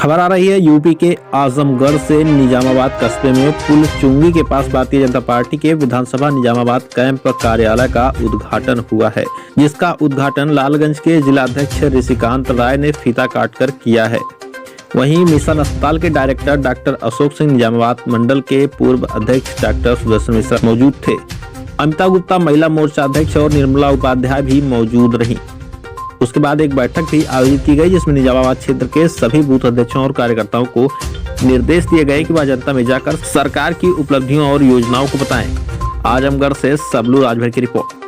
खबर आ रही है यूपी के आजमगढ़ से। निजामाबाद कस्बे में पुल चुंगी के पास भारतीय जनता पार्टी के विधानसभा निजामाबाद कैंप कार्यालय का उद्घाटन हुआ है, जिसका उद्घाटन लालगंज के जिलाध्यक्ष ऋषिकांत राय ने फीता काटकर किया है। वहीं मिशन अस्पताल के डायरेक्टर डॉक्टर अशोक सिंह, निजामाबाद मंडल के पूर्व अध्यक्ष डॉक्टर सुदर्शन मिश्रा मौजूद थे। अमिता गुप्ता महिला मोर्चा अध्यक्ष और निर्मला उपाध्याय भी मौजूद रहीं। उसके बाद एक बैठक भी आयोजित की गई, जिसमें निजामाबाद क्षेत्र के सभी बूथ अध्यक्षों और कार्यकर्ताओं को निर्देश दिए गए कि वह जनता में जाकर सरकार की उपलब्धियों और योजनाओं को बताएं। आजमगढ़ से सबलू राजभर की रिपोर्ट।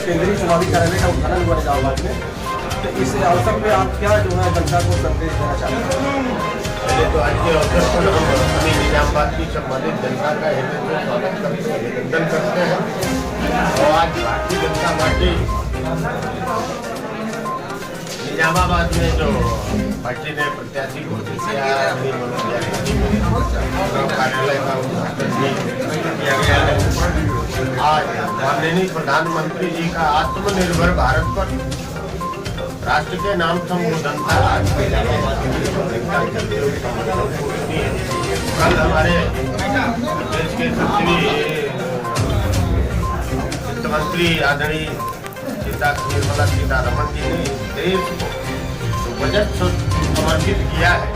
केंद्रीय चुनावी कार्यालय का उद्घाटन हुआ निजामाबाद में, तो इस अवसर पे आप क्या जो है जनता को संदेश देना चाहते हैं? पहले तो आज के अवसर पर हम अपनी निजामाबाद की सम्मानित जनता का हृदय से स्वागत करते हैं, अभिनंदन करते हैं। और आज भारतीय जनता पार्टी निजामाबाद में जो पार्टी ने प्रत्याशी घोषित किया कार्यालय का उद्घाटन भी किया गया है। आज माननीय प्रधानमंत्री जी का आत्मनिर्भर भारत पर राष्ट्र के नाम संबोधन था। आज कल हमारे देश के सचिव वित्त मंत्री आदरणीय निर्मला सीतारमण जी ने देश को जो बजट समर्पित किया है,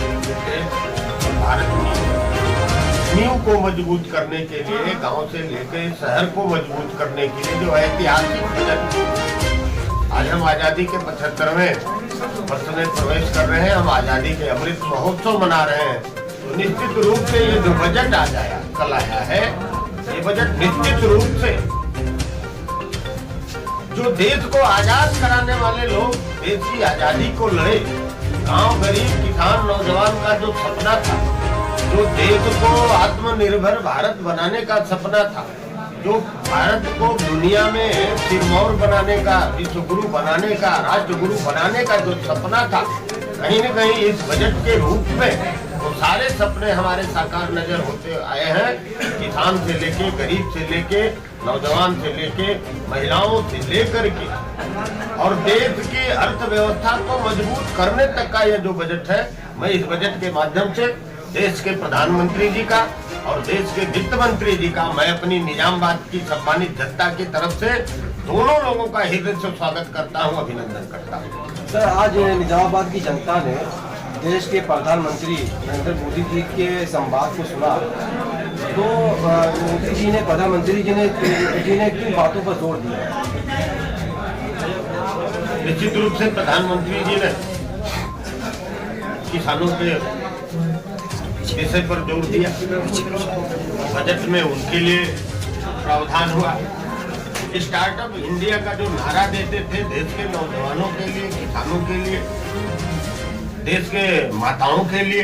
भारत की नींव को मजबूत करने के लिए, गांव से लेकर शहर को मजबूत करने के लिए जो ऐतिहासिक बजट। आज हम आजादी के 75वें वर्ष में प्रवेश कर रहे हैं, हम आजादी के अमृत महोत्सव मना रहे हैं। तो निश्चित रूप से ये जो बजट कल आया है, ये बजट निश्चित रूप से जो देश को आजाद कराने वाले लोग देश की आजादी को लड़े, गांव गरीब किसान नौजवान का जो सपना था, जो देश को आत्मनिर्भर भारत बनाने का सपना था, जो भारत को दुनिया में सिरमौर बनाने का, विश्व गुरु बनाने का, राष्ट्र गुरु बनाने का जो सपना था, कहीं न कहीं इस बजट के रूप में वो सारे सपने हमारे साकार नजर होते आए हैं। किसान से लेके, गरीब से लेके, नौजवान से लेके, महिलाओं से लेकर के और देश की अर्थव्यवस्था को मजबूत करने तक का यह जो बजट है, मैं इस बजट के माध्यम से देश के प्रधानमंत्री जी का और देश के वित्त मंत्री जी का मैं अपनी निजामाबाद की सम्मानित जनता की तरफ से दोनों लोगों का हृदय से स्वागत करता हूं, अभिनंदन करता हूं। सर, आज निजामाबाद की जनता ने देश के प्रधानमंत्री नरेंद्र मोदी जी के संवाद को सुना, तो मोदी जी ने, प्रधानमंत्री जी ने किन बातों पर जोर दिया? निश्चित रूप से प्रधानमंत्री जी ने किसानों के विषय पर जोर दिया। बजट में उनके लिए प्रावधान हुआ। स्टार्टअप इंडिया का जो नारा देते थे देश के नौजवानों के लिए, किसानों के लिए, देश के माताओं के लिए,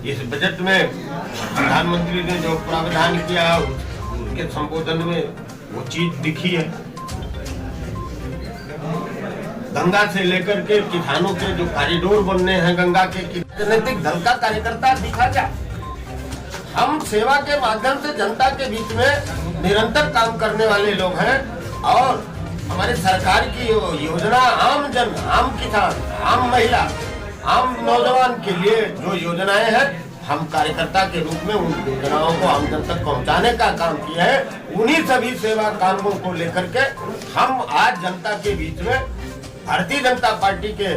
इस बजट में प्रधानमंत्री ने जो प्रावधान किया उनके संबोधन में वो चीज दिखी है। गंगा से लेकर के किसानों के जो कॉरिडोर बनने हैं, गंगा के राजनीतिक दल का कार्यकर्ता दिखा जाए। हम सेवा के माध्यम से जनता के बीच में निरंतर काम करने वाले लोग हैं और हमारे सरकार की योजना आम जन, आम किसान, आम महिला, आम नौजवान के लिए जो योजनाएं हैं, हम कार्यकर्ता के रूप में उन योजनाओं को आम जन तक पहुंचाने का काम किया है। उन्हीं सभी सेवा कामों को लेकर के हम आज जनता के बीच में भारतीय जनता पार्टी के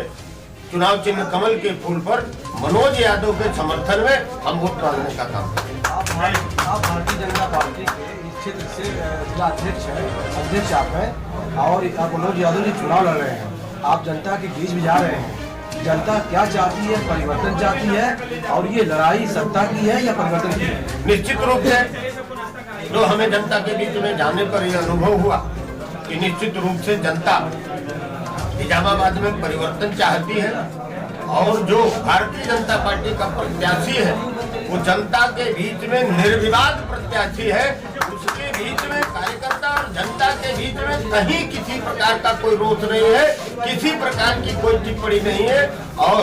चुनाव चिन्ह कमल के फूल पर मनोज यादव के समर्थन में हम वोट मांगने का काम करें। आप भारतीय जनता पार्टी के इस क्षेत्र से जिला अध्यक्ष आप हैं और आप मनोज यादव जी चुनाव लड़ रहे हैं। आप जनता के बीच में जा रहे हैं। जनता क्या चाहती है? परिवर्तन चाहती है, और ये लड़ाई सत्ता की है या परिवर्तन की है? निश्चित रूप से जो हमें जनता के बीच में जाने पर यह अनुभव हुआ कि निश्चित रूप से जनता निजामाबाद में परिवर्तन चाहती है और जो भारतीय जनता पार्टी का प्रत्याशी है वो जनता के बीच में निर्विवाद प्रत्याशी है। उसके बीच में कार्यकर्ता और जनता के बीच में कहीं किसी प्रकार का कोई रोष नहीं है, किसी प्रकार की कोई टिप्पणी नहीं है और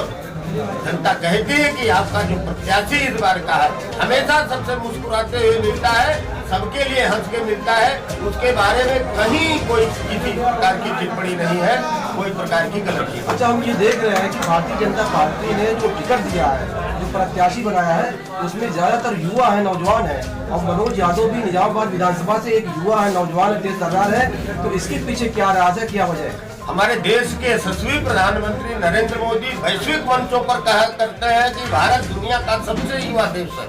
जनता कहती है कि आपका जो प्रत्याशी इस बार का है, हमेशा सबसे मुस्कुराते हुए मिलता है, सबके लिए हंस के मिलता है। उसके बारे में कहीं कोई किसी प्रकार की टिप्पणी नहीं है, कोई प्रकार की गलती। अच्छा, हम ये देख रहे हैं कि भारतीय जनता पार्टी ने जो टिकट दिया है, जो प्रत्याशी बनाया है, उसमें ज्यादातर युवा है, नौजवान है। और मनोज यादव भी निजामाबाद विधानसभा से एक युवा है, नौजवान है, तेज तर्रार है। तो इसके पीछे क्या राज है, क्या वजह है? हमारे देश के यशस्वी प्रधानमंत्री नरेंद्र मोदी वैश्विक मंचों पर कहा करते हैं कि भारत दुनिया का सबसे युवा देश है,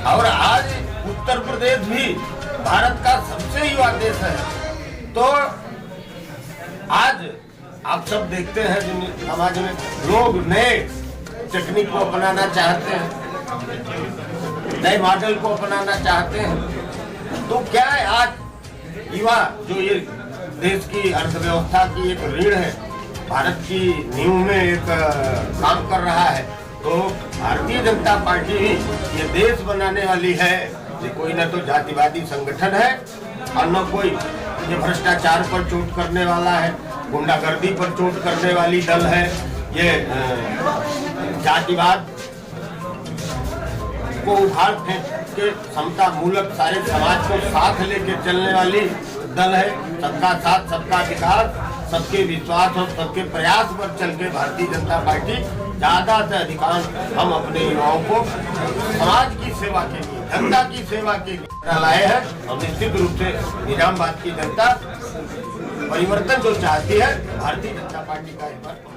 और आज उत्तर प्रदेश भी भारत का सबसे युवा देश है। तो आज आप सब देखते हैं जो समाज में लोग नए टेक्निक को अपनाना चाहते हैं, नए मॉडल को अपनाना चाहते हैं। तो क्या है, आज युवा जो ये देश की अर्थव्यवस्था की एक रीढ़ है, भारत की नींव में एक काम कर रहा है, तो भारतीय जनता पार्टी ही ये देश बनाने वाली है। ये कोई न तो जातिवादी संगठन है और न कोई ये भ्रष्टाचार पर चोट करने वाला है, गुंडागर्दी पर चोट करने वाली दल है। ये जातिवाद को उखाड़ फेंक के समता मूलक सारे समाज को साथ लेके चलने वाली दल है। सबका साथ, सबका विकास, सबके विश्वास और सबके प्रयास पर चल के भारतीय जनता पार्टी ज्यादा से अधिकांश हम अपने युवाओं को समाज की सेवा के लिए, जनता की सेवा के लिए लाए हैं। और निश्चित रूप से निजामाबाद की जनता परिवर्तन जो चाहती है, भारतीय जनता पार्टी का इस पर